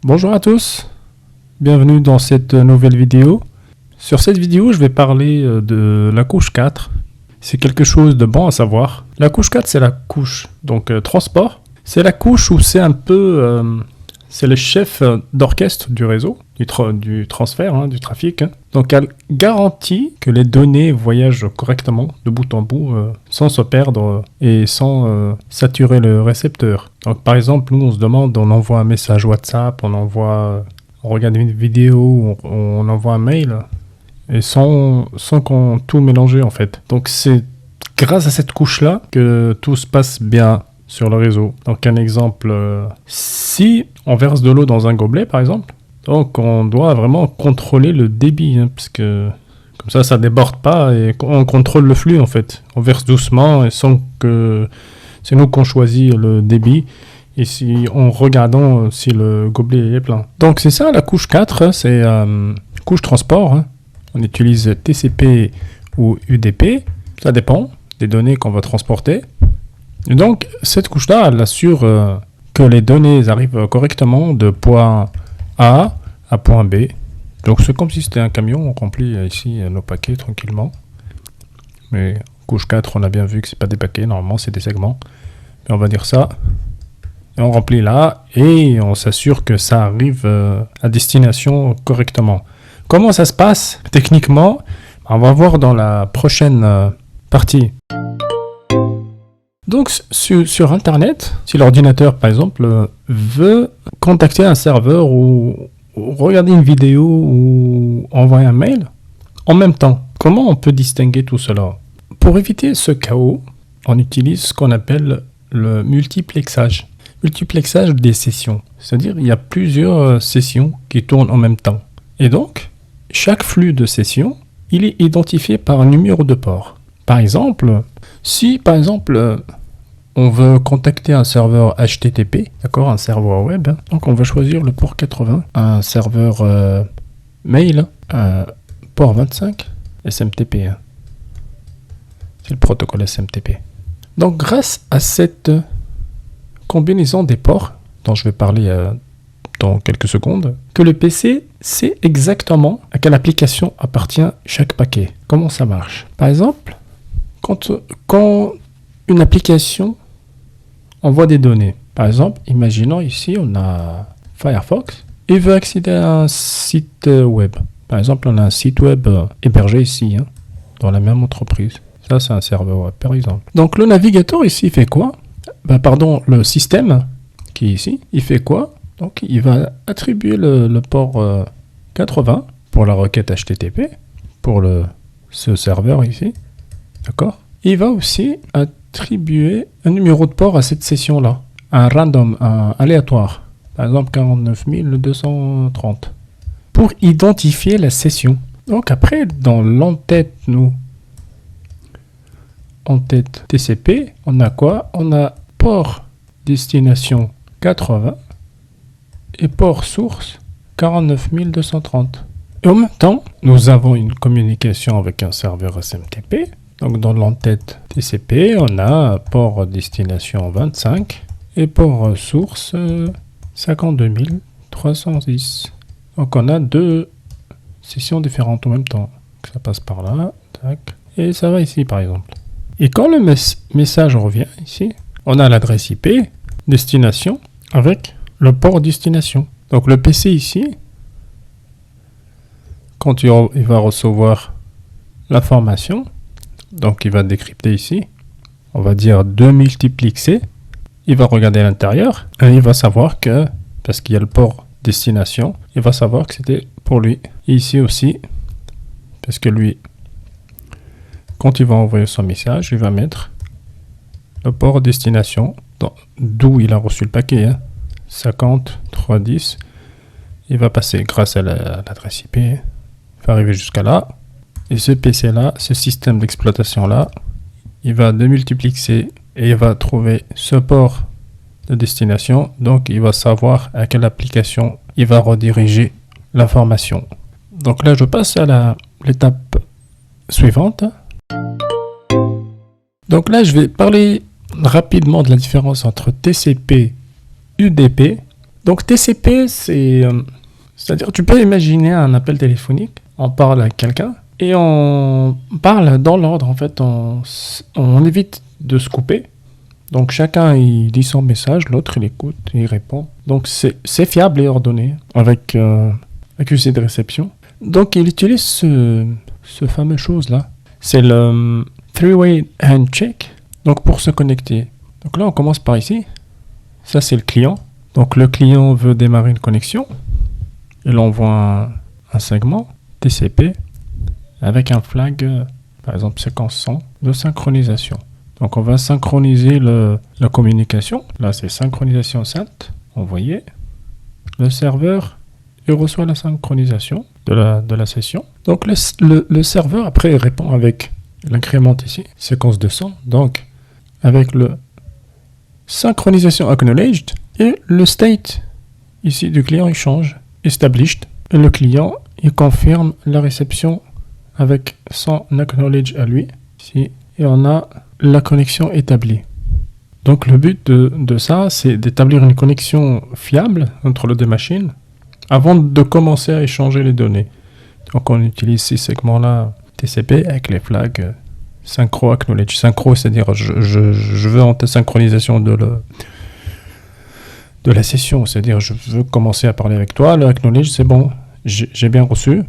Bonjour à tous, bienvenue dans cette nouvelle vidéo. Sur cette vidéo, je vais parler de la couche 4. C'est quelque chose de bon à savoir. La couche 4, c'est la couche transport. C'est la couche où c'est un peu... c'est le chef d'orchestre du réseau, du transfert, du trafic. Donc elle garantit que les données voyagent correctement de bout en bout sans se perdre et sans saturer le récepteur. Donc par exemple, nous on se demande, on envoie un message WhatsApp, on regarde une vidéo, on envoie un mail et sans qu'on tout mélanger en fait. Donc c'est grâce à cette couche-là que tout se passe bien sur le réseau. Donc un exemple, si on verse de l'eau dans un gobelet par exemple, donc on doit vraiment contrôler le débit, parce que comme ça déborde pas et on contrôle le flux en fait. On verse doucement et sans que c'est nous qu'on choisit le débit et en regardant si le gobelet est plein. Donc c'est ça la couche 4, c'est couche transport. On utilise TCP ou UDP, ça dépend des données qu'on va transporter. Et donc, cette couche-là, elle assure que les données arrivent correctement de point A à point B. Donc, c'est comme si c'était un camion, on remplit ici nos paquets tranquillement. Mais couche 4, on a bien vu que c'est pas des paquets, normalement c'est des segments. Mais on va dire ça. Et on remplit là et on s'assure que ça arrive à destination correctement. Comment ça se passe techniquement? On va voir dans la prochaine partie. Donc sur Internet, si l'ordinateur par exemple veut contacter un serveur ou regarder une vidéo ou envoyer un mail en même temps, comment on peut distinguer tout cela? Pour éviter ce chaos, on utilise ce qu'on appelle le multiplexage. Multiplexage des sessions, c'est-à-dire il y a plusieurs sessions qui tournent en même temps. Et donc, chaque flux de sessions, il est identifié par un numéro de port. Par exemple, si par exemple on veut contacter un serveur HTTP, d'accord, un serveur web, donc on va choisir le port 80, un serveur mail, port 25, SMTP. C'est le protocole SMTP. Donc grâce à cette combinaison des ports, dont je vais parler dans quelques secondes, que le PC sait exactement à quelle application appartient chaque paquet. Comment ça marche? Par exemple, quand une application envoie des données, par exemple, imaginons ici on a Firefox, il veut accéder à un site web. Par exemple, on a un site web hébergé ici, dans la même entreprise. Ça, c'est un serveur web, par exemple. Donc, le navigateur ici fait quoi? Le système qui est ici, il fait quoi? Donc, il va attribuer le port 80 pour la requête HTTP, pour ce serveur ici. D'accord? Il va aussi attribuer un numéro de port à cette session-là, un random, un aléatoire, par exemple 49 230, pour identifier la session. Donc après, dans l'entête, en-tête TCP, on a quoi? On a port destination 80 et port source 49 230. Et en même temps, nous avons une communication avec un serveur SMTP. Donc dans l'entête TCP, on a port destination 25 et port source 52 310. Donc on a deux sessions différentes en même temps. Ça passe par là, tac, et ça va ici par exemple. Et quand le message revient ici, on a l'adresse IP destination avec le port destination. Donc le PC ici, quand il va recevoir l'information, donc il va décrypter ici, on va dire 2 multiplexé, il va regarder à l'intérieur et il va savoir que, parce qu'il y a le port destination, il va savoir que c'était pour lui. Et ici aussi, parce que lui, quand il va envoyer son message, il va mettre le port destination, d'où il a reçu le paquet, 50 310. Il va passer grâce à l'adresse IP, il va arriver jusqu'à là. Et ce PC là, ce système d'exploitation là, il va démultiplexer et il va trouver ce port de destination. Donc il va savoir à quelle application il va rediriger l'information. Donc là je passe à l'étape suivante. Donc là je vais parler rapidement de la différence entre TCP, UDP Donc TCP, c'est-à-dire tu peux imaginer un appel téléphonique, on parle à quelqu'un et on parle dans l'ordre, en fait, on évite de se couper. Donc chacun il dit son message, l'autre il écoute, il répond. Donc c'est fiable et ordonné avec accusé de réception. Donc il utilise ce fameux chose-là. C'est le three-way handshake. Donc pour se connecter. Donc là on commence par ici. Ça c'est le client. Donc le client veut démarrer une connexion. Il envoie un segment TCP avec un flag, par exemple séquence 100 de synchronisation. Donc on va synchroniser la communication. Là c'est synchronisation SAT, envoyé. Le serveur, il reçoit la synchronisation de la session. Donc le serveur après il répond avec l'incrément ici, séquence 200. Donc avec le synchronisation acknowledged et le state ici du client il change, established. Et le client il confirme la réception avec son acknowledge à lui. Ici, et on a la connexion établie. Donc le but de ça, c'est d'établir une connexion fiable entre les deux machines avant de commencer à échanger les données. Donc on utilise ces segments-là TCP avec les flags synchro acknowledge. Synchro, c'est-à-dire je veux en synchronisation de la session, c'est-à-dire je veux commencer à parler avec toi. Le acknowledge, c'est bon, j'ai bien reçu.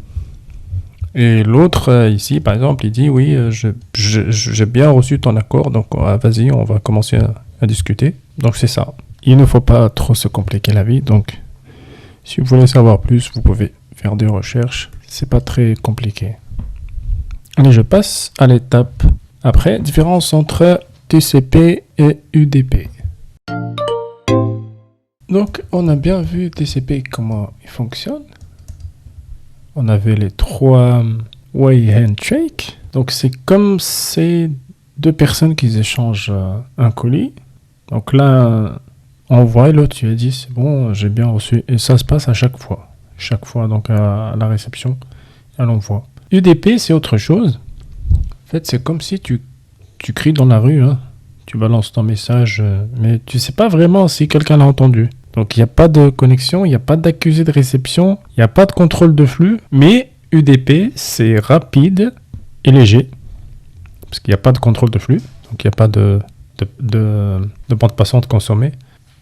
Et l'autre, ici, par exemple, il dit, oui, j'ai bien reçu ton accord, donc vas-y, on va commencer à discuter. Donc c'est ça. Il ne faut pas trop se compliquer la vie. Donc, si vous voulez savoir plus, vous pouvez faire des recherches. C'est pas très compliqué. Allez, je passe à l'étape après. Différence entre TCP et UDP. Donc, on a bien vu TCP, comment il fonctionne. On avait les 3-way handshake. Donc, c'est comme ces deux personnes qui échangent un colis. Donc là, on voit l'autre, tu as dit, c'est bon, j'ai bien reçu. Et ça se passe à chaque fois. Chaque fois, donc à la réception, à l'envoi. UDP, c'est autre chose. En fait, c'est comme si tu cries dans la rue. Hein. Tu balances ton message, mais tu ne sais pas vraiment si quelqu'un l'a entendu. Donc, il n'y a pas de connexion, il n'y a pas d'accusé de réception, il n'y a pas de contrôle de flux. Mais UDP, c'est rapide et léger. Parce qu'il n'y a pas de contrôle de flux. Donc, il n'y a pas de bande passante consommée.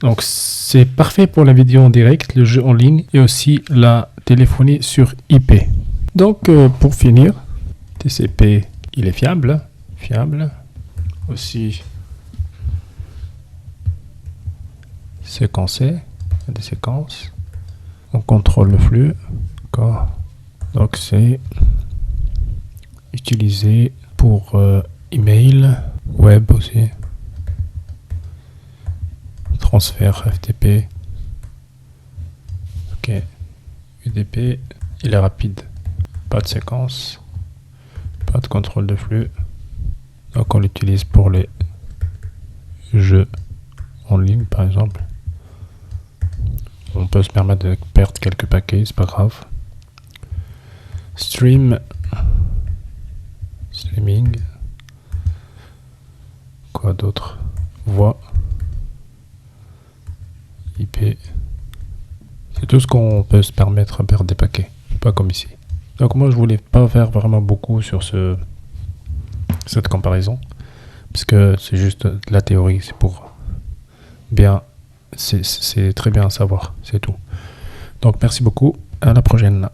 Donc, c'est parfait pour la vidéo en direct, le jeu en ligne et aussi la téléphonie sur IP. Donc, pour finir, TCP, il est fiable. Fiable. Aussi séquencé. Il y a des séquences. On contrôle le flux. D'accord. Donc, c'est utilisé pour email, web aussi. Transfert FTP. Ok. UDP, il est rapide. Pas de séquence. Pas de contrôle de flux. Donc on l'utilise pour les jeux en ligne par exemple. On peut se permettre de perdre quelques paquets, c'est pas grave. Streaming. Quoi d'autre? Voix. IP. C'est tout ce qu'on peut se permettre de perdre des paquets. Pas comme ici. Donc moi je voulais pas faire vraiment beaucoup sur cette comparaison. Parce que c'est juste de la théorie. C'est pour bien. C'est très bien à savoir. C'est tout. Donc merci beaucoup. À la prochaine.